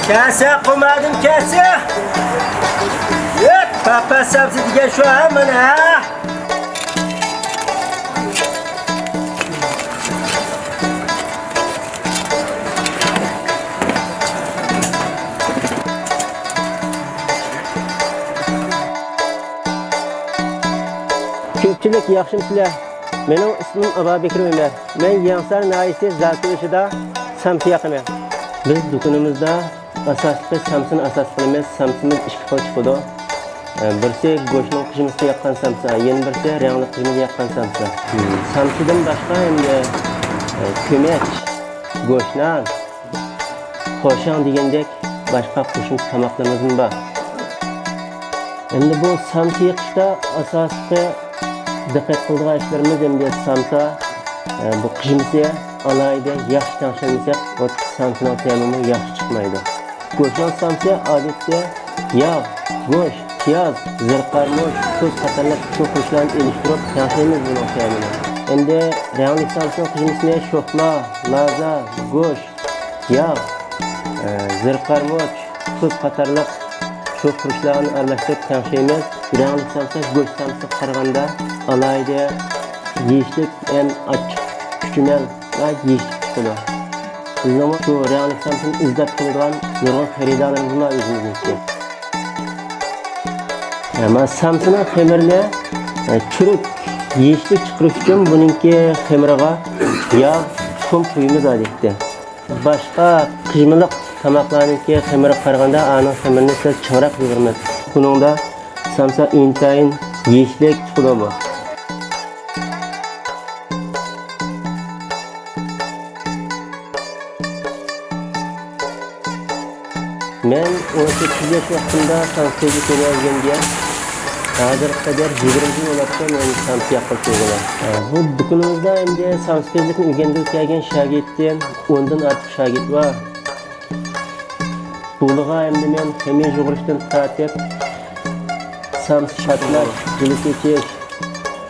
Kasa qo'madim kasa. Yo'q, papa sabzi degan shu mana ha. Ko'pchilik yaxshimisizlar? Mening ismim Ababekir Umar. Men Yangsar naisi Zalkishida samsi yaqaman. Biz do'konimizda asosli samsini asos qilamiz. Samsimiz ikki xil chiqadi. Birisi go'shtning qijimisiga yaqqan samsa, yana birisi rangli qijimiga yaqqan samsa. Samsidan boshqa endi ko'mak, go'shtnan, qo'shan degandek boshqa qo'shimcha tamoqlarimiz bor. Endi bu samsi yiqishda asosli diqqat qiladigan ishlarimiz endi samsa bu qijimisiga alayda yaxshi tanishlanmasak, bu samsining ta'mi yaxshi chiqmaydi. Go'shtning samsi odatda yog', go'sht, piyoz, zirqarmoch, tuz qatorli qo'shimchalarni elishtirib tanishlaymiz buning ta'mini. Endi rangli samsining qijimisini sho'xla, laza, go'sht, yog', zirqarmoch, tuz qatorli qo'shimchalarni aralashtirib tanishlaymiz. Rangli samsa go'sht samsiga qaraganda alayda yeyishlik ham ochiq, kuchmal va yeyishlik chiqadi. Bizning shu rangli samsini izlab keladigan nurg'un xaridorlarimiz bor o'zimizga. Ama samsining xamirini churuk yeyishlik chiqarish uchun buningki xamiriga yog', tuxum quyimiz odatda. Boshqa qijimliq tamoqlarningki xamiriga qaraganda aning xamirini siz chinroq yig'irmiz. Buningda samsa intayin yeyishlik chiqadi bu. Men 18 yosh vaqtimda samsiga kelganimga hozirga qadar 20 yil bo'libdi men samsi yapib kelganman. Bu do'konimizda endi samsizlikni o'rganib kelgan shogirddan 10 dan ortiq shogird bor. Bularga endi men ximiya yug'urishdan tortib samsi shatlash, jili kechish,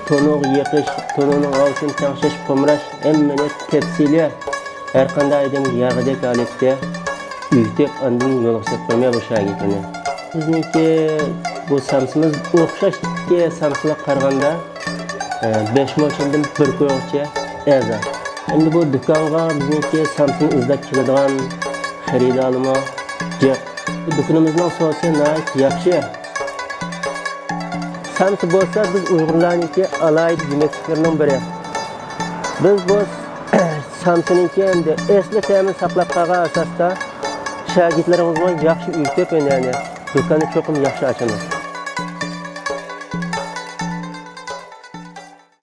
to'noq yiqish, to'noqning olsin tangshish, qo'mrash hammani tafsili har qanday odam yog'idek holatda uytib andin yo'l qo'yib qo'ymay bu shogirdni. Bizningki bu samsimiz o'xshashga samsiga qaraganda 5 mo'lchamdan bir ko'rcha aza. Endi bu do'konga bizningki samsini izlab keladigan xaridorlarimiz yo'q. Bu do'konimizning so'si yaxshi. Samsi bo'lsa biz Uyg'urlarningki alayda yemeklarning biri. Biz bu samsiningki endi asli ta'mini saqlab qolgan asosda shogirdlarimizga yaxshi uytib, ya'ni do'konni cho'qim yaxshi ochamiz.